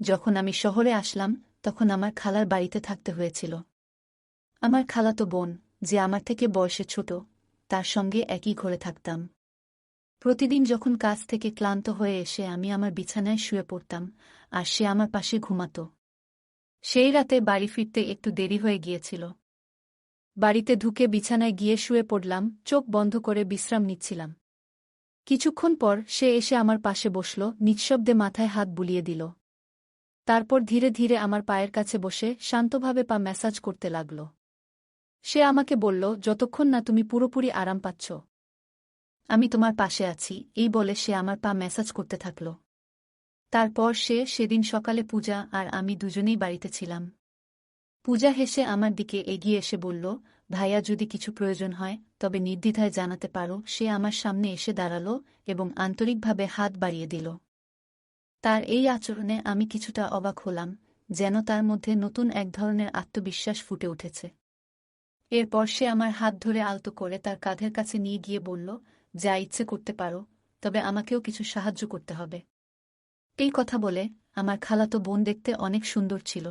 যখন আমি শহরে আসলাম তখন আমার খালার বাড়িতে থাকতে হয়েছিল। আমার খালাতো বোন, যে আমার থেকে বয়সে ছোট, তার সঙ্গে একই ঘরে থাকতাম। প্রতিদিন যখন কাজ থেকে ক্লান্ত হয়ে এসে আমি আমার বিছানায় শুয়ে পড়তাম, আর সে আমার পাশে ঘুমাত। সেই রাতে বাড়ি ফিরতে একটু দেরি হয়ে গিয়েছিল। বাড়িতে ঢুকে বিছানায় গিয়ে শুয়ে পড়লাম, চোখ বন্ধ করে বিশ্রাম নিচ্ছিলাম। কিছুক্ষণ পর সে এসে আমার পাশে বসল, নিঃশব্দে মাথায় হাত বুলিয়ে দিল। তারপর ধীরে ধীরে আমার পায়ের কাছে বসে শান্তভাবে পা ম্যাসাজ করতে লাগল। সে আমাকে বলল, যতক্ষণ না তুমি পুরোপুরি আরাম পাচ্ছ, আমি তোমার পাশে আছি, এই বলে সে আমার পা ম্যাসাজ করতে থাকল। তারপর সেদিন সকালে পূজা আর আমি দুজনেই বাড়িতে ছিলাম। পূজা হেসে আমার দিকে এগিয়ে এসে বলল, ভাইয়া, যদি কিছু প্রয়োজন হয় তবে নির্দ্বিধায় জানাতে পারো। সে আমার সামনে এসে দাঁড়াল এবং আন্তরিকভাবে হাত বাড়িয়ে দিল। তার এই আচরণে আমি কিছুটা অবাক হলাম, যেন তার মধ্যে নতুন এক ধরনের আত্মবিশ্বাস ফুটে উঠেছে। এরপর সে আমার হাত ধরে আলতো করে তার কাঁধের কাছে নিয়ে গিয়ে বলল, যা ইচ্ছে করতে পারো, তবে আমাকেও কিছু সাহায্য করতে হবে। এই কথা বলে আমার খালাতো বোন দেখতে অনেক সুন্দর ছিল।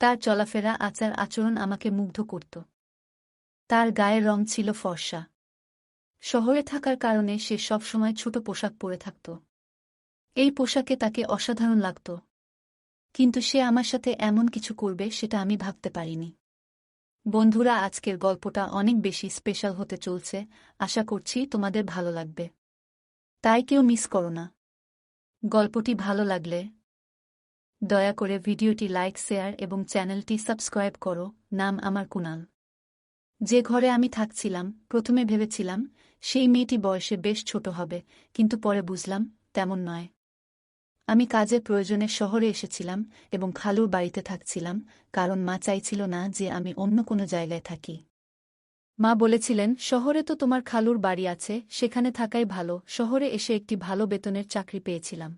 তার চলাফেরা, আচার আচরণ আমাকে মুগ্ধ করত। তার গায়ের রং ছিল ফর্সা। শহরে থাকার কারণে সে সবসময় ছোট পোশাক পরে থাকত। এই পোশাকে তাকে অসাধারণ লাগত, কিন্তু সে আমার সাথে এমন কিছু করবে সেটা আমি ভাবতে পারিনি। বন্ধুরা, আজকের গল্পটা অনেক বেশি স্পেশাল হতে চলছে। আশা করছি তোমাদের ভালো লাগবে, তাই কেউ মিস করো না। গল্পটি ভালো লাগলে দয়া করে ভিডিওটি লাইক, শেয়ার এবং চ্যানেলটি সাবস্ক্রাইব করো। নাম আমার কুনাল। যে ঘরে আমি থাকছিলাম, প্রথমে ভেবেছিলাম সেই মেয়েটি বয়সে বেশ ছোট হবে, কিন্তু পরে বুঝলাম তেমন নয়। আমি কাজের প্রয়োজনে শহরে এসেছিলাম এবং খালুর বাড়িতে থাকছিলাম, কারণ মা চাইছিল না যে আমি অন্য কোনো জায়গায় থাকি। মা বলেছিলেন, শহরে তো তোমার খালুর বাড়ি আছে, সেখানে থাকাই ভালো। শহরে এসে একটি ভালো বেতনের চাকরি পেয়েছিলাম।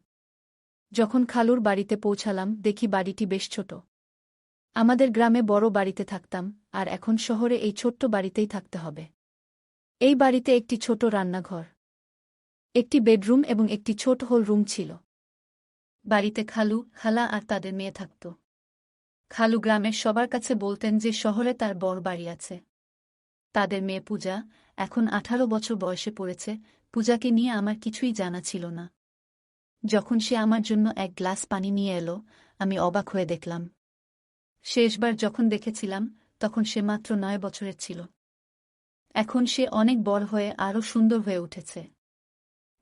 যখন খালুর বাড়িতে পৌঁছালাম, দেখি বাড়িটি বেশ ছোট। আমাদের গ্রামে বড় বাড়িতে থাকতাম, আর এখন শহরে এই ছোট্ট বাড়িতেই থাকতে হবে। এই বাড়িতে একটি ছোট রান্নাঘর, একটি বেডরুম এবং একটি ছোট হল রুম ছিল। বাড়িতে খালু, খালা আর তাদের মেয়ে থাকত। খালু গ্রামের সবার কাছে বলতেন যে শহরে তার বড় বাড়ি আছে। তাদের মেয়ে পূজা এখন 18 বছর বয়সে পড়েছে। পূজাকে নিয়ে আমার কিছুই জানা ছিল না। যখন সে আমার জন্য এক গ্লাস পানি নিয়ে এলো, আমি অবাক হয়ে দেখলাম। শেষবার যখন দেখেছিলাম তখন সে মাত্র 9 বছরের ছিল। এখন সে অনেক বড় হয়ে আরও সুন্দর হয়ে উঠেছে।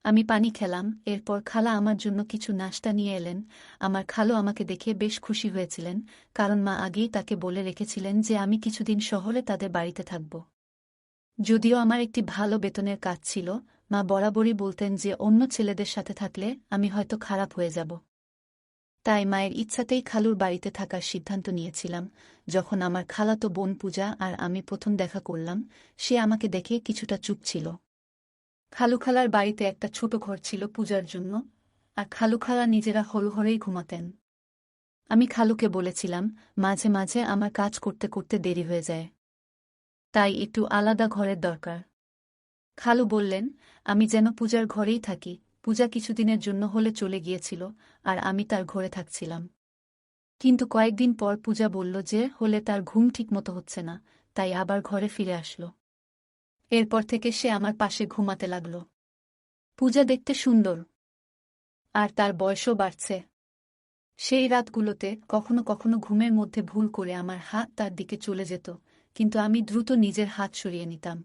আমি পানি খেলাম, এরপর খালা আমার জন্য কিছু নাশতা নিয়ে এলেন। আমার খালু আমাকে দেখে বেশ খুশি হয়েছিলেন, কারণ মা আগেই তাকে বলে রেখেছিলেন যে আমি কিছুদিন শহরে তাদের বাড়িতে থাকব। যদিও আমার একটি ভালো বেতনের কাজ ছিল, মা বরাবরই বলতেন যে অন্য ছেলেদের সাথে থাকলে আমি হয়তো খারাপ হয়ে যাব। তাই মায়ের ইচ্ছাতেই খালুর বাড়িতে থাকার সিদ্ধান্ত নিয়েছিলাম। যখন আমার খালাতো বোন পূজা আর আমি প্রথম দেখা করলাম, সে আমাকে দেখে কিছুটা চুপ ছিল। খালু খালার বাড়িতে একটা ছোট ঘর ছিল পূজার জন্য, আর খালু খালা নিজেরা হল ঘরেই ঘুমাতেন। আমি খালুকে বলেছিলাম, মাঝে মাঝে আমার কাজ করতে করতে দেরি হয়ে যায়, তাই একটু আলাদা ঘরের দরকার। খালু বললেন, আমি যেন পূজার ঘরেই থাকি। পূজা কিছুদিনের জন্য হলে চলে গিয়েছিল, আর আমি তার ঘরে থাকছিলাম। কিন্তু কয়েকদিন পর পূজা বলল যে হলে তার ঘুম ঠিকমতো হচ্ছে না, তাই আবার ঘরে ফিরে আসলো। এরপর থেকে সে আমার পাশে ঘুমাতে লাগল। পূজা দেখতে সুন্দর, আর তার বয়সও বাড়ছে। সেই রাতগুলোতে কখনো কখনো ঘুমের মধ্যে ভুল করে আমার হাত তার দিকে চলে যেত, কিন্তু আমি দ্রুত নিজের হাত সরিয়ে নিতাম।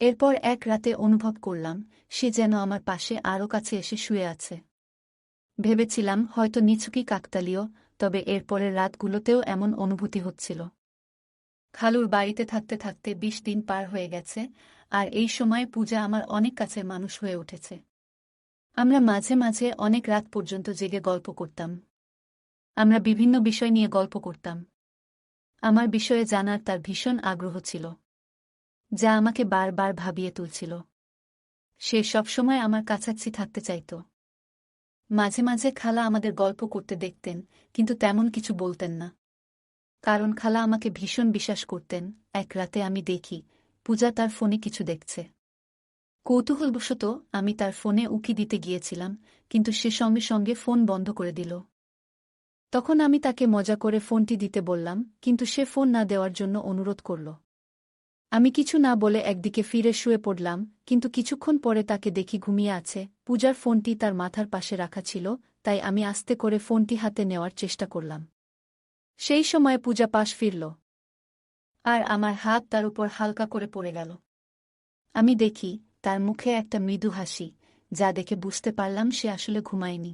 এরপর এক রাতে অনুভব করলাম সে যেন আমার পাশে আরও কাছে এসে শুয়ে আছে। ভেবেছিলাম হয়তো নিছকই কাকতালীয়, তবে এরপরের রাতগুলোতেও এমন অনুভূতি হচ্ছিল। খালুর বাড়িতে থাকতে থাকতে 20 দিন পার হয়ে গেছে, আর এই সময় পূজা আমার অনেক কাছের মানুষ হয়ে উঠেছে। আমরা মাঝে মাঝে অনেক রাত পর্যন্ত জেগে গল্প করতাম। আমরা বিভিন্ন বিষয় নিয়ে গল্প করতাম। আমার বিষয়ে জানার তার ভীষণ আগ্রহ ছিল, যা আমাকে বারবার ভাবিয়ে তুলছিল। সে সবসময় আমার কাছাকাছি থাকতে চাইত। মাঝে মাঝে খালা আমাদের গল্প করতে দেখতেন, কিন্তু তেমন কিছু বলতেন না, কারণ খালা আমাকে ভীষণ বিশ্বাস করতেন। এক রাতে আমি দেখি পূজা তার ফোনে কিছু দেখছে। কৌতূহলবশত আমি তার ফোনে উকি দিতে গিয়েছিলাম, কিন্তু সে সঙ্গে সঙ্গে ফোন বন্ধ করে দিল। তখন আমি তাকে মজা করে ফোনটি দিতে বললাম, কিন্তু সে ফোন না দেওয়ার জন্য অনুরোধ করল। আমি কিছু না বলে একদিকে ফিরে শুয়ে পড়লাম, কিন্তু কিছুক্ষণ পরে তাকে দেখি ঘুমিয়ে আছে। পূজার ফোনটি তার মাথার পাশে রাখা ছিল, তাই আমি আস্তে করে ফোনটি হাতে নেওয়ার চেষ্টা করলাম। সেই সময় পূজা পাশ ফিরল, আর আমার হাত তার উপর হালকা করে পড়ে গেল। আমি দেখি তার মুখে একটা মৃদু হাসি, যা দেখে বুঝতে পারলাম সে আসলে ঘুমায়নি।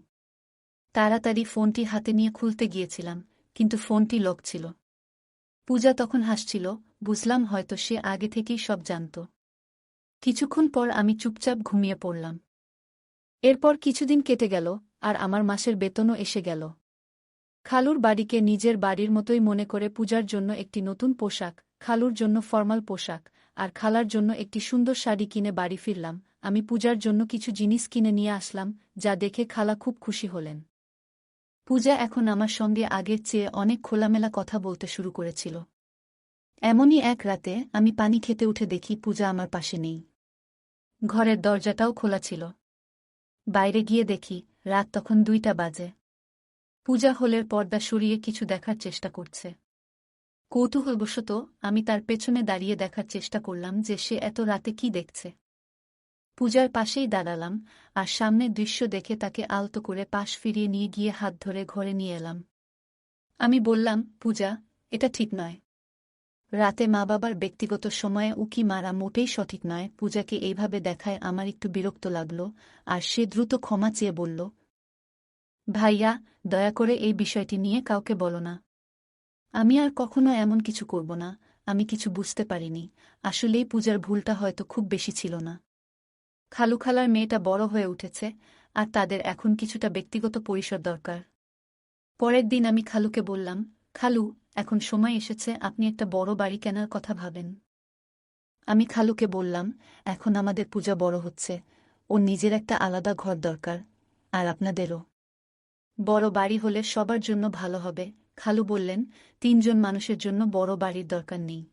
তাড়াতাড়ি ফোনটি হাতে নিয়ে খুলতে গিয়েছিলাম, কিন্তু ফোনটি লক ছিল। পূজা তখন হাসছিল, বুঝলাম হয়তো সে আগে থেকেই সব জানত। কিছুক্ষণ পর আমি চুপচাপ ঘুমিয়ে পড়লাম। এরপর কিছুদিন কেটে গেল, আর আমার মাসের বেতনও এসে গেল। খালুর বাড়িকে নিজের বাড়ির মতোই মনে করে পূজার জন্য একটি নতুন পোশাক, খালুর জন্য ফরমাল পোশাক, আর খালার জন্য একটি সুন্দর শাড়ি কিনে বাড়ি ফিরলাম। আমি পূজার জন্য কিছু জিনিস কিনে নিয়ে আসলাম, যা দেখে খালা খুব খুশি হলেন। পূজা এখন আমার সঙ্গে আগের চেয়ে অনেক খোলামেলা কথা বলতে শুরু করেছিল। এমনই এক রাতে আমি পানি খেতে উঠে দেখি পূজা আমার পাশে নেই। ঘরের দরজাটাও খোলা ছিল। বাইরে গিয়ে দেখি রাত তখন 2টা বাজে। পূজা হলের পর্দা সরিয়ে কিছু দেখার চেষ্টা করছে। কৌতূহলবশত আমি তার পেছনে দাঁড়িয়ে দেখার চেষ্টা করলাম যে সে এত রাতে কি দেখছে। পূজার পাশেই দাঁড়ালাম, আর সামনের দৃশ্য দেখে তাকে আলতো করে পাশ ফিরিয়ে নিয়ে গিয়ে হাত ধরে ঘরে নিয়ে এলাম। আমি বললাম, পূজা, এটা ঠিক নয়। রাতে মা বাবার ব্যক্তিগত সময়ে উকি মারা মোটেই সঠিক নয়। পূজাকে এইভাবে দেখায় আমার একটু বিরক্ত লাগল, আর সে দ্রুত ক্ষমা চেয়ে বলল, ভাইয়া, দয়া করে এই বিষয়টি নিয়ে কাউকে বলো না। আমি আর কখনো এমন কিছু করব না। আমি কিছু বুঝতে পারিনি। আসলেই পূজার ভুলটা হয়তো খুব বেশি ছিল না। খালু খালার মেয়েটা বড় হয়ে উঠেছে, আর তাদের এখন কিছুটা ব্যক্তিগত পরিসর দরকার। পরের দিন আমি খালুকে বললাম, খালু, এখন সময় এসেছে আপনি একটা বড় বাড়ি কেনার কথা ভাবেন। আমি খালুকে বললাম, এখন আমাদের পূজা বড় হচ্ছে, ওর নিজের একটা আলাদা ঘর দরকার, আর আপনাদেরও। বড় বাড়ি হলে সবার জন্য ভালো হবে। খালু বললেন, 3জন মানুষের জন্য বড় বাড়ির দরকার নেই।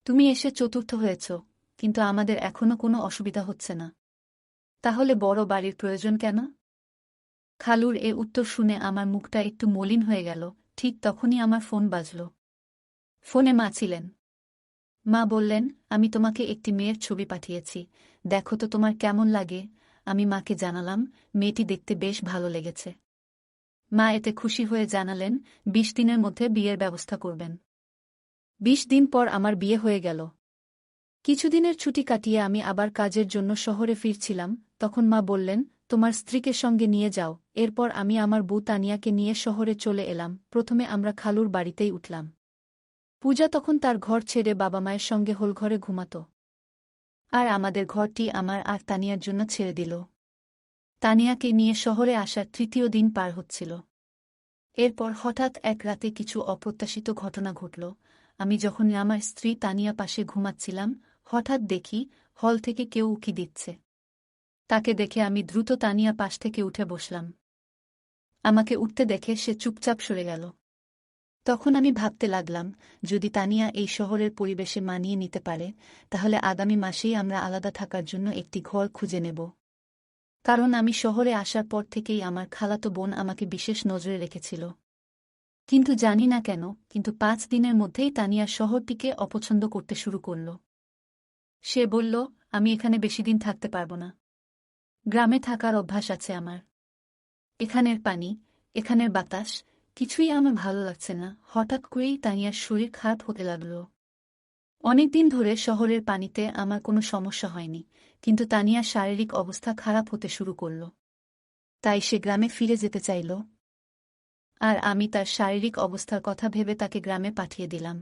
তুমি এসে চতুর্থ হয়েছ, কিন্তু আমাদের এখনো কোনো অসুবিধা হচ্ছে না। তাহলে বড় বাড়ির প্রয়োজন কেন? খালুর এ উত্তর শুনে আমার মুখটা একটু মলিন হয়ে গেল। ঠিক তখনই আমার ফোন বাজল। ফোনে মা ছিলেন। মা বললেন, আমি তোমাকে একটি মেয়ের ছবি পাঠিয়েছি, দেখো তো তোমার কেমন লাগে। আমি মাকে জানালাম, মেয়েটি দেখতে বেশ ভালো লেগেছে। মা এতে খুশি হয়ে জানালেন, 20 দিনের মধ্যে বিয়ের ব্যবস্থা করবেন। 20 দিন পর আমার বিয়ে হয়ে গেল। কিছুদিনের ছুটি কাটিয়ে আমি আবার কাজের জন্য শহরে ফিরছিলাম, তখন মা বললেন, তোমার স্ত্রীকে সঙ্গে নিয়ে যাও। এরপর আমি আমার বউ তানিয়াকে নিয়ে শহরে চলে এলাম। প্রথমে আমরা খালুর বাড়িতেই উঠলাম। পূজা তখন তার ঘর ছেড়ে বাবা মায়ের সঙ্গে হোলঘরে ঘুমাত। আর আমাদের ঘরটি আমার আর তানিয়ার জন্য ছেড়ে দিল। তানিয়াকে নিয়ে শহরে আসার 3য় দিন পার হচ্ছিল। এরপর হঠাৎ এক রাতে কিছু অপ্রত্যাশিত ঘটনা ঘটল। আমি যখন আমার স্ত্রী তানিয়া পাশে ঘুমাচ্ছিলাম, হঠাৎ দেখি হল থেকে কেউ উকি দিচ্ছে। তাকে দেখে আমি দ্রুত তানিয়া পাশ থেকে উঠে বসলাম। আমাকে উঠতে দেখে সে চুপচাপ সরে গেল। তখন আমি ভাবতে লাগলাম, যদি তানিয়া এই শহরের পরিবেশে মানিয়ে নিতে পারে, তাহলে আগামী মাসেই আমরা আলাদা থাকার জন্য একটি ঘর খুঁজে নেব। কারণ আমি শহরে আসার পর থেকেই আমার খালাতো বোন আমাকে বিশেষ নজরে রেখেছিল। কিন্তু জানি না কেন, কিন্তু 5 দিনের মধ্যেই তানিয়া শহরটিকে অপছন্দ করতে শুরু করল। সে বলল, আমি এখানে বেশিদিন থাকতে পারব না। গ্রামে থাকার অভ্যাস আছে আমার। এখানের পানি, এখানের বাতাস, কিছুই আমার ভালো লাগছে না। হঠাৎ করেই তানিয়ার শরীর খারাপ হতে লাগল। অনেকদিন ধরে শহরের পানিতে আমার কোনো সমস্যা হয়নি, কিন্তু তানিয়ার শারীরিক অবস্থা খারাপ হতে শুরু করল। তাই সে গ্রামে ফিরে যেতে চাইল। আর আমি তার শারীরিক অবস্থার কথা ভেবে তাকে গ্রামে পাঠিয়ে দিলাম।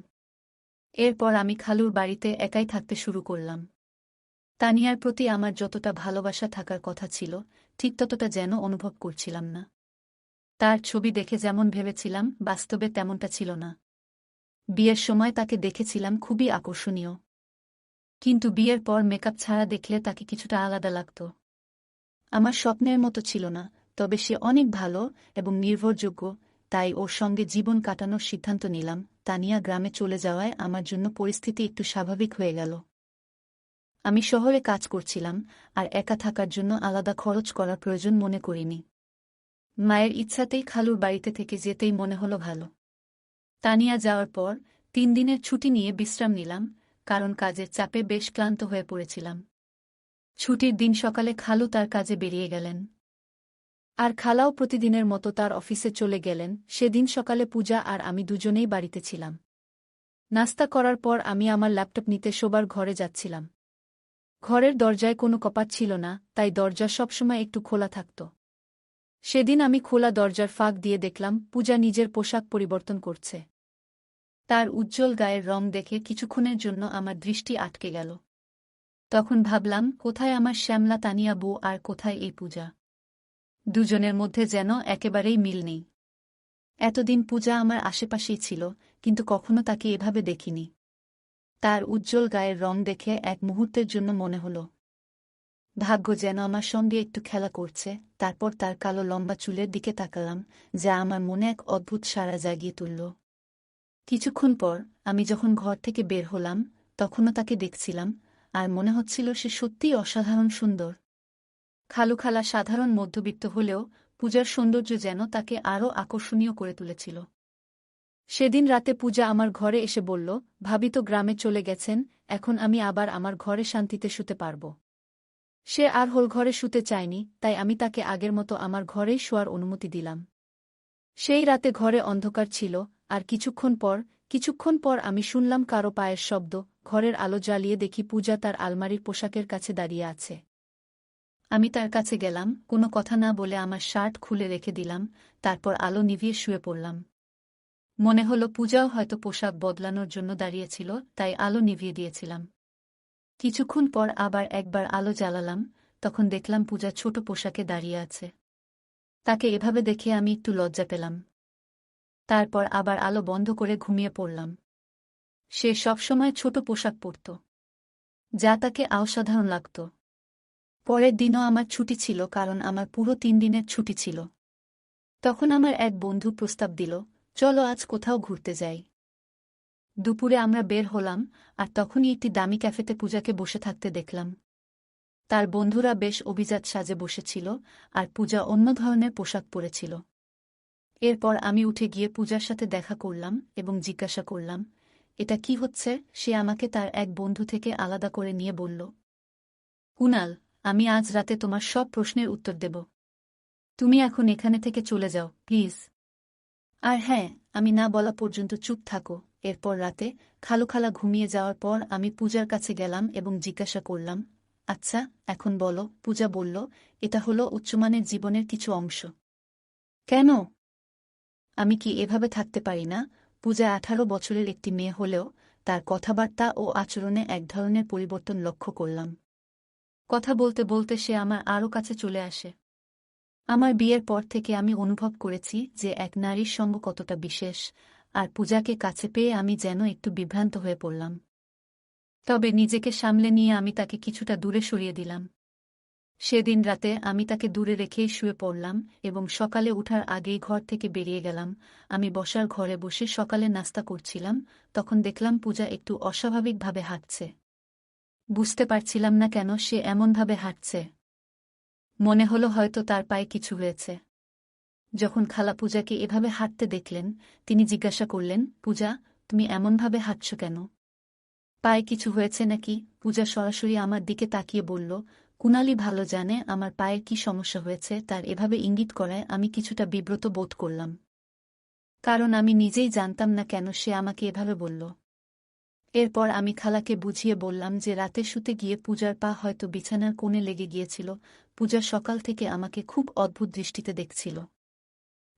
এরপর আমি খালুর বাড়িতে একাই থাকতে শুরু করলাম। তানিয়ার প্রতি আমার যতটা ভালোবাসা থাকার কথা ছিল, ঠিক ততটা যেন অনুভব করছিলাম না। তার ছবি দেখে যেমন ভেবেছিলাম, বাস্তবে তেমনটা ছিল না। বিয়ের সময় তাকে দেখেছিলাম খুবই আকর্ষণীয়, কিন্তু বিয়ের পর মেকআপ ছাড়া দেখলে তাকে কিছুটা আলাদা লাগত। আমার স্বপ্নের মতো ছিল না, তবে সে অনেক ভালো এবং নির্ভরযোগ্য, তাই ওর সঙ্গে জীবন কাটানোর সিদ্ধান্ত নিলাম। তানিয়া গ্রামে চলে যাওয়ায় আমার জন্য পরিস্থিতি একটু স্বাভাবিক হয়ে গেল। আমি শহরে কাজ করছিলাম, আর একা থাকার জন্য আলাদা খরচ করার প্রয়োজন মনে করিনি। মায়ের ইচ্ছাতেই খালুর বাড়িতে থেকে যেতেই মনে হলো ভালো। তানিয়া যাওয়ার পর 3 দিনের ছুটি নিয়ে বিশ্রাম নিলাম, কারণ কাজের চাপে বেশ ক্লান্ত হয়ে পড়েছিলাম। ছুটির দিন সকালে খালু তার কাজে বেরিয়ে গেলেন। আর খালাও প্রতিদিনের মতো তার অফিসে চলে গেলেন। সেদিন সকালে পূজা আর আমি দুজনেই বাড়িতে ছিলাম। নাস্তা করার পর আমি আমার ল্যাপটপ নিতে শোবার ঘরে যাচ্ছিলাম। ঘরের দরজায় কোনো কপাট ছিল না, তাই দরজা সবসময় একটু খোলা থাকত। সেদিন আমি খোলা দরজার ফাঁক দিয়ে দেখলাম পূজা নিজের পোশাক পরিবর্তন করছে। তার উজ্জ্বল গায়ের রং দেখে কিছুক্ষণের জন্য আমার দৃষ্টি আটকে গেল। তখন ভাবলাম, কোথায় আমার শ্যামলা তানিয়া বউ আর কোথায় এই পূজা? দুজনের মধ্যে যেন একেবারেই মিল নেই। এতদিন পূজা আমার আশেপাশেই ছিল, কিন্তু কখনো তাকে এভাবে দেখিনি। তার উজ্জ্বল গায়ের রং দেখে এক মুহূর্তের জন্য মনে হল ভাগ্য যেন আমার সঙ্গে একটু খেলা করছে। তারপর তার কালো লম্বা চুলের দিকে তাকালাম, যা আমার মনে এক অদ্ভুত সাড়া জাগিয়ে তুলল। কিছুক্ষণ পর আমি যখন ঘর থেকে বের হলাম, তখনও তাকে দেখছিলাম, আর মনে হচ্ছিল সে সত্যিই অসাধারণ সুন্দর। খালা সাধারণ মধ্যবিত্ত হলেও পূজার সৌন্দর্য যেন তাকে আরও আকর্ষণীয় করে তুলেছিল। সেদিন রাতে পূজা আমার ঘরে এসে বলল, ভাবি তো গ্রামে চলে গেছেন, এখন আমি আবার আমার ঘরে শান্তিতে শুতে পারব। সে আর হোল ঘরে শুতে চায়নি, তাই আমি তাকে আগের মতো আমার ঘরেই শোয়ার অনুমতি দিলাম। সেই রাতে ঘরে অন্ধকার ছিল, আর কিছুক্ষণ পর আমি শুনলাম কারো পায়ের শব্দ। ঘরের আলো জ্বালিয়ে দেখি পূজা তার আলমারির পোশাকের কাছে দাঁড়িয়ে আছে। আমি তার কাছে গেলাম, কোনো কথা না বলে আমার শার্ট খুলে রেখে দিলাম, তারপর আলো নিভিয়ে শুয়ে পড়লাম। মনে হলো পূজাও হয়তো পোশাক বদলানোর জন্য দাঁড়িয়েছিল, তাই আলো নিভিয়ে দিয়েছিলাম। কিছুক্ষণ পর আবার একবার আলো জ্বালালাম, তখন দেখলাম পূজা ছোট পোশাকে দাঁড়িয়ে আছে। তাকে এভাবে দেখে আমি একটু লজ্জা পেলাম। তারপর আবার আলো বন্ধ করে ঘুমিয়ে পড়লাম। সে সবসময় ছোট পোশাক পরত, যা তাকে অসাধারণ লাগত। পরের দিনও আমার ছুটি ছিল, কারণ আমার পুরো 3 দিনের ছুটি ছিল। তখন আমার এক বন্ধু প্রস্তাব দিল, চলো আজ কোথাও ঘুরতে যাই। দুপুরে আমরা বের হলাম, আর তখনই একটি দামি ক্যাফেতে পূজাকে বসে থাকতে দেখলাম। তার বন্ধুরা বেশ অভিজাত সাজে বসেছিল, আর পূজা অন্য ধরনের পোশাক পরেছিল। এরপর আমি উঠে গিয়ে পূজার সাথে দেখা করলাম এবং জিজ্ঞাসা করলাম, এটা কি হচ্ছে? সে আমাকে তার এক বন্ধু থেকে আলাদা করে নিয়ে বলল, কুনাল, আমি আজ রাতে তোমার সব প্রশ্নের উত্তর দেব। তুমি এখন এখানে থেকে চলে যাও, প্লিজ। আর হ্যাঁ, আমি না বলা পর্যন্ত চুপ থাকো। এরপর রাতে খালা ঘুমিয়ে যাওয়ার পর আমি পূজার কাছে গেলাম এবং জিজ্ঞাসা করলাম, আচ্ছা এখন বলো। পূজা বলল, এটা হলো উচ্চমানের জীবনের কিছু অংশ। কেন? আমি কি এভাবে থাকতে পারি না? পূজা 18 বছরের একটি মেয়ে হলেও তার কথাবার্তা ও আচরণে এক ধরনের পরিবর্তন লক্ষ্য করলাম। কথা বলতে বলতে সে আমার আরও কাছে চলে আসে। আমার বিয়ের পর থেকে আমি অনুভব করেছি যে এক নারীর সঙ্গ কতটা বিশেষ, আর পূজাকে কাছে পেয়ে আমি যেন একটু বিভ্রান্ত হয়ে পড়লাম। তবে নিজেকে সামলে নিয়ে আমি তাকে কিছুটা দূরে সরিয়ে দিলাম। সেদিন রাতে আমি তাকে দূরে রেখেই শুয়ে পড়লাম এবং সকালে উঠার আগেই ঘর থেকে বেরিয়ে গেলাম। আমি বসার ঘরে বসে সকালে নাস্তা করছিলাম, তখন দেখলাম পূজা একটু অস্বাভাবিকভাবে হাঁটছে। বুঝতে পারছিলাম না কেন সে এমনভাবে হাঁটছে। মনে হলো হয়তো তার পায়ে কিছু হয়েছে। যখন খালা পূজাকে এভাবে হাঁটতে দেখলেন, তিনি জিজ্ঞাসা করলেন, পূজা, তুমি এমনভাবে হাঁটছ কেন? পায়ে কিছু হয়েছে নাকি? পূজা সরাসরি আমার দিকে তাকিয়ে বলল, কুনালি ভালো জানে আমার পায়ের কি সমস্যা হয়েছে। তার এভাবে ইঙ্গিত করায় আমি কিছুটা বিব্রত বোধ করলাম, কারণ আমি নিজেই জানতাম না কেন সে আমাকে এভাবে বলল। এরপর আমি খালাকে বুঝিয়ে বললাম যে রাতে শুতে গিয়ে পূজার পা হয়তো বিছানার কোণে লেগে গিয়েছিল। পূজা সকাল থেকে আমাকে খুব অদ্ভুত দৃষ্টিতে দেখছিল।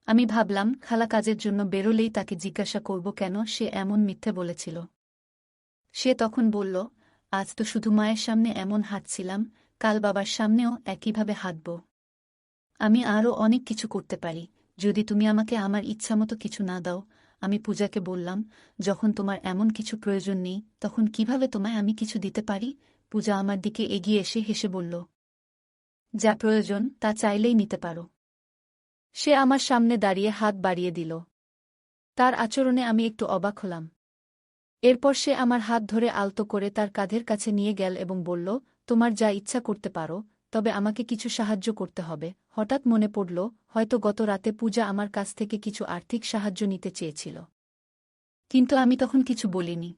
আমি ভাবলাম খালা কাজের জন্য বেরোলেই তাকে জিজ্ঞাসা করব কেন সে এমন মিথ্যে বলেছিল। সে তখন বলল, আজ তো শুধু মায়ের সামনে এমন হাঁটছিলাম, কাল বাবার সামনেও একইভাবে হাঁটব। আমি আরও অনেক কিছু করতে পারি, যদি তুমি আমাকে আমার ইচ্ছামতো কিছু না দাও। আমি পূজাকে বললাম, যখন তোমার এমন কিছু প্রয়োজন নেই, তখন কিভাবে তোমায় আমি কিছু দিতে পারি? পূজা আমার দিকে এগিয়ে এসে হেসে বলল, যা প্রয়োজন তা চাইলেই নিতে পারো। সে আমার সামনে দাঁড়িয়ে হাত বাড়িয়ে দিল। তার আচরণে আমি একটু অবাক হলাম। এরপর সে আমার হাত ধরে আলতো করে তার কাঁধের কাছে নিয়ে গেল এবং বলল, তোমার যা ইচ্ছা করতে পারো, তবে আমাকে কিছু সাহায্য করতে হবে। হঠাৎ মনে পড়ল, হয়তো গত রাতে পূজা আমার কাছ থেকে কিছু আর্থিক সাহায্য নিতে চেয়েছিল। কিন্তু আমি তখন কিছু বলিনি।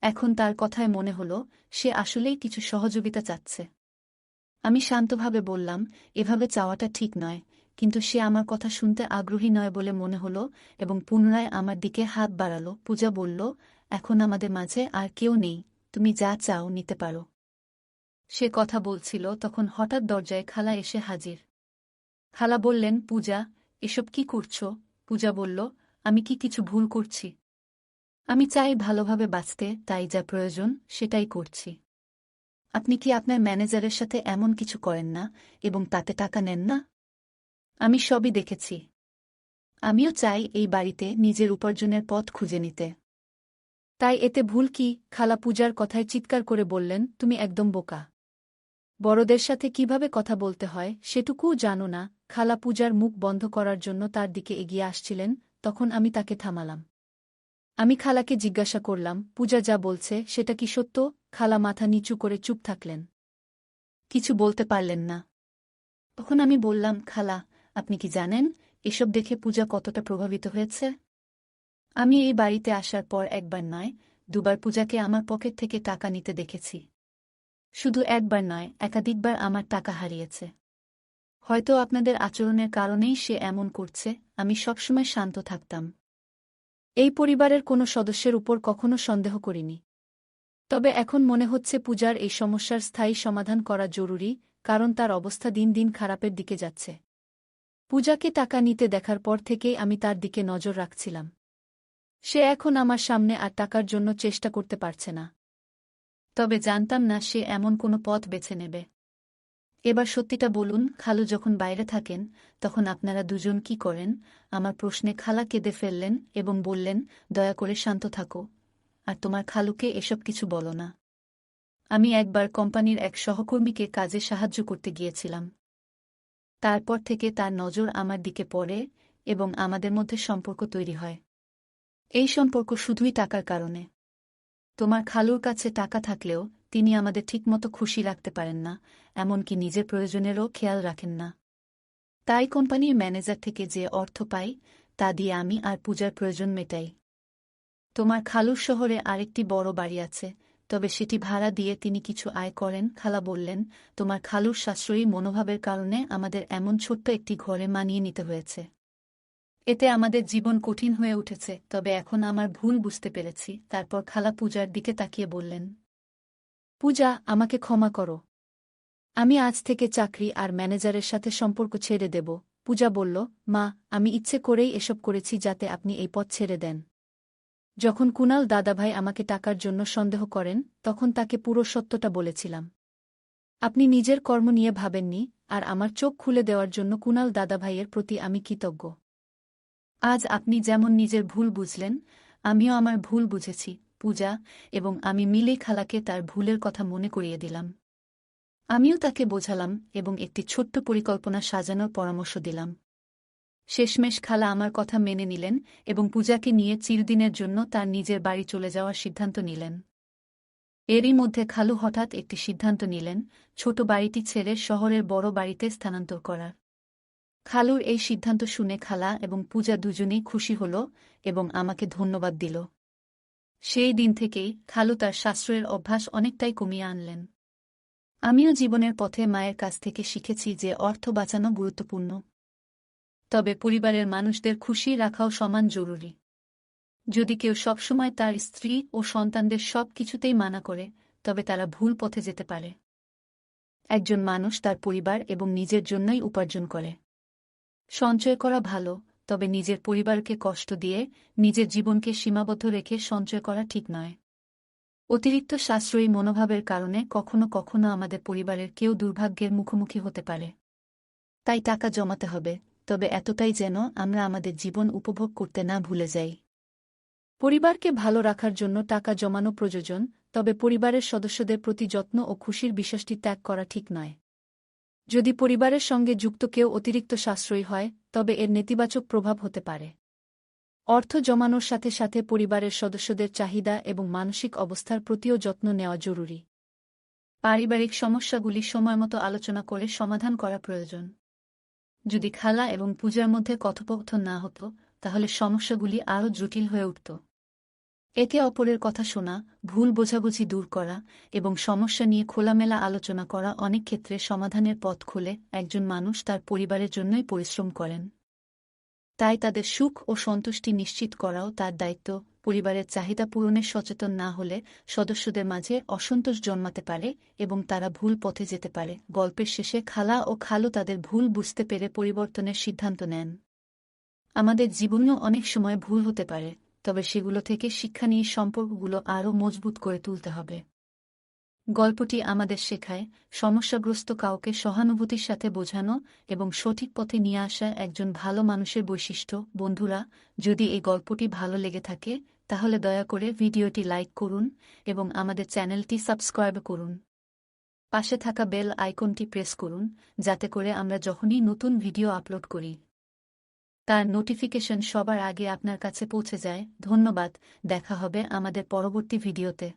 এখন তার কথায় মনে হল, সে আসলেই কিছু সহযোগিতা চাচ্ছে। আমি শান্তভাবে বললাম, এভাবে চাওয়াটা ঠিক নয়, কিন্তু সে আমার কথা শুনতে আগ্রহী নয় বলে মনে হল এবং পুনরায় আমার দিকে হাত বাড়াল। পূজা বলল, এখন আমাদের মাঝে আর কেউ নেই, তুমি যা চাও নিতে পারো। সে কথা বলছিল, তখন হঠাৎ দরজায় খালা এসে হাজির। খালা বললেন, পূজা, এসব কি করছ? পূজা বলল, আমি কি কিছু ভুল করছি? আমি চাই ভালোভাবে বাঁচতে, তাই যা প্রয়োজন সেটাই করছি। আপনি কি আপনার ম্যানেজারের সাথে এমন কিছু করেন না এবং তাতে টাকা নেন না? আমি সবই দেখেছি। আমিও চাই এই বাড়িতে নিজের উপার্জনের পথ খুঁজে নিতে। তাই এতে ভুল কি? খালা পূজার কথায় চিৎকার করে বললেন, তুমি একদম বোকা। বড়দের সাথে কিভাবে কথা বলতে হয় সেটুকুও জানো না। খালা পূজার মুখ বন্ধ করার জন্য তার দিকে এগিয়ে আসছিলেন, তখন আমি তাকে থামালাম। আমি খালাকে জিজ্ঞাসা করলাম, পূজা যা বলছে সেটা কি সত্য? খালা মাথা নিচু করে চুপ থাকলেন, কিছু বলতে পারলেন না। তখন আমি বললাম, খালা, আপনি কি জানেন এসব দেখে পূজা কতটা প্রভাবিত হয়েছে? আমি এই বাড়িতে আসার পর একবার নয়, দুবার পূজাকে আমার পকেট থেকে টাকা নিতে দেখেছি। শুধু একবার নয়, একাধিকবার আমার টাকা হারিয়েছে। হয়তো আপনাদের আচরণের কারণেই সে এমন করছে। আমি সবসময় শান্ত থাকতাম। এই পরিবারের কোনো সদস্যের উপর কখনো সন্দেহ করিনি। তবে এখন মনে হচ্ছে পূজার এই সমস্যার স্থায়ী সমাধান করা জরুরি, কারণ তার অবস্থা দিন দিন খারাপের দিকে যাচ্ছে। পূজাকে টাকা নিতে দেখার পর থেকেই আমি তার দিকে নজর রাখছিলাম। সে এখন আমার সামনে আর টাকার জন্য চেষ্টা করতে পারছে না। তবে জানতাম না সে এমন কোনো পথ বেছে নেবে। এবার সত্যিটা বলুন, খালু যখন বাইরে থাকেন তখন আপনারা দুজন কি করেন? আমার প্রশ্নে খালা কেঁদে ফেললেন এবং বললেন, দয়া করে শান্ত থাকো, আর তোমার খালুকে এসব কিছু বলো না। আমি একবার কোম্পানির এক সহকর্মীকে কাজে সাহায্য করতে গিয়েছিলাম। তারপর থেকে তার নজর আমার দিকে পড়ে এবং আমাদের মধ্যে সম্পর্ক তৈরি হয়। এই সম্পর্ক শুধুই টাকার কারণে। তোমার খালুর কাছে টাকা থাকলেও তিনি আমাদের ঠিকমতো খুশি রাখতে পারেন না, এমনকি নিজের প্রয়োজনেরও খেয়াল রাখেন না। তাই কোম্পানির ম্যানেজার থেকে যে অর্থ পাই তা দিয়ে আমি আর পূজার প্রয়োজন মেটাই। তোমার খালুর শহরে আরেকটি বড় বাড়ি আছে, তবে সেটি ভাড়া দিয়ে তিনি কিছু আয় করেন। খালা বললেন, তোমার খালুর সাশ্রয়ী মনোভাবের কারণে আমাদের এমন ছোট্ট একটি ঘরে মানিয়ে নিতে হয়েছে। এতে আমাদের জীবন কঠিন হয়ে উঠেছে, তবে এখন আমার ভুল বুঝতে পেরেছি। তারপর খালা পূজার দিকে তাকিয়ে বললেন, পূজা, আমাকে ক্ষমা করো। আমি আজ থেকে চাকরি আর ম্যানেজারের সাথে সম্পর্ক ছেড়ে দেব। পূজা বলল, মা, আমি ইচ্ছে করেই এসব করেছি যাতে আপনি এই পথ ছেড়ে দেন। যখন কুনাল দাদাভাই আমাকে টাকার জন্য সন্দেহ করেন তখন তাকে পুরো সত্যটা বলেছিলাম। আপনি নিজের কর্ম নিয়ে ভাবেননি, আর আমার চোখ খুলে দেওয়ার জন্য কুনাল দাদাভাইয়ের প্রতি আমি কৃতজ্ঞ। আজ আপনি যেমন নিজের ভুল বুঝলেন, আমিও আমার ভুল বুঝেছি, পূজা, এবং আমি মিলেই খালাকে তার ভুলের কথা মনে করিয়ে দিলাম। আমিও তাকে বোঝালাম এবং একটি ছোট্ট পরিকল্পনা সাজানোর পরামর্শ দিলাম। শেষমেশ খালা আমার কথা মেনে নিলেন এবং পূজাকে নিয়ে চিরদিনের জন্য তার নিজের বাড়ি চলে যাওয়ার সিদ্ধান্ত নিলেন। এরই মধ্যে খালু হঠাৎ একটি সিদ্ধান্ত নিলেন, ছোট বাড়িটি ছেড়ে শহরের বড় বাড়িতে স্থানান্তর করার। খালুর এই সিদ্ধান্ত শুনে খালা এবং পূজা দুজনেই খুশি হল এবং আমাকে ধন্যবাদ দিল। সেই দিন থেকেই খালু তার সাশ্রয়ের অভ্যাস অনেকটাই কমিয়ে আনলেন। আমিও জীবনের পথে মায়ের কাছ থেকে শিখেছি যে অর্থ বাঁচানো গুরুত্বপূর্ণ, তবে পরিবারের মানুষদের খুশি রাখাও সমান জরুরি। যদি কেউ সবসময় তার স্ত্রী ও সন্তানদের সব কিছুতেই মানা করে, তবে তারা ভুল পথে যেতে পারে। একজন মানুষ তার পরিবার এবং নিজের জন্যই উপার্জন করে। সঞ্চয় করা ভালো, তবে নিজের পরিবারকে কষ্ট দিয়ে নিজের জীবনকে সীমাবদ্ধ রেখে সঞ্চয় করা ঠিক নয়। অতিরিক্ত সাশ্রয়ী মনোভাবের কারণে কখনো কখনো আমাদের পরিবারের কেউ দুর্ভাগ্যের মুখোমুখি হতে পারে। তাই টাকা জমাতে হবে, তবে এতটাই যেন আমরা আমাদের জীবন উপভোগ করতে না ভুলে যাই। পরিবারকে ভালো রাখার জন্য টাকা জমানো প্রয়োজন, তবে পরিবারের সদস্যদের প্রতি যত্ন ও খুশির বিশ্বাসটি ত্যাগ করা ঠিক নয়। যদি পরিবারের সঙ্গে যুক্ত কেউ অতিরিক্ত সাশ্রয়ী হয়, তবে এর নেতিবাচক প্রভাব হতে পারে। অর্থ জমানোর সাথে সাথে পরিবারের সদস্যদের চাহিদা এবং মানসিক অবস্থার প্রতিও যত্ন নেওয়া জরুরি। পারিবারিক সমস্যাগুলি সময়মতো আলোচনা করে সমাধান করা প্রয়োজন। যদি খালা এবং পূজার মধ্যে কথোপকথন না হতো, তাহলে সমস্যাগুলি আরও জটিল হয়ে উঠত। একে অপরের কথা শোনা, ভুল বোঝাবুঝি দূর করা এবং সমস্যা নিয়ে খোলামেলা আলোচনা করা অনেক ক্ষেত্রে সমাধানের পথ খোলে। একজন মানুষ তার পরিবারের জন্যই পরিশ্রম করেন, তাই তাদের সুখ ও সন্তুষ্টি নিশ্চিত করাও তার দায়িত্ব। পরিবারের চাহিদা পূরণে সচেতন না হলে সদস্যদের মাঝে অসন্তোষ জন্মাতে পারে এবং তারা ভুল পথে যেতে পারে। গল্পের শেষে খালা ও খালু তাদের ভুল বুঝতে পেরে পরিবর্তনের সিদ্ধান্ত নেন। আমাদের জীবনেও অনেক সময় ভুল হতে পারে, তবে সেগুলো থেকে শিক্ষা নিয়ে সম্পর্কগুলো আরও মজবুত করে তুলতে হবে। গল্পটি আমাদের শেখায়, সমস্যাগ্রস্ত কাউকে সহানুভূতির সাথে বোঝানো এবং সঠিক পথে নিয়ে আসা একজন ভালো মানুষের বৈশিষ্ট্য। বন্ধুরা, যদি এই গল্পটি ভালো লেগে থাকে, তাহলে দয়া করে ভিডিওটি লাইক করুন এবং আমাদের চ্যানেলটি সাবস্ক্রাইব করুন। পাশে থাকা বেল আইকনটি প্রেস করুন, যাতে করে আমরা যখনই নতুন ভিডিও আপলোড করি, তার নোটিফিকেশন সবার আগে আপনার কাছে পৌঁছে যায়। ধন্যবাদ, দেখা হবে আমাদের পরবর্তী ভিডিওতে।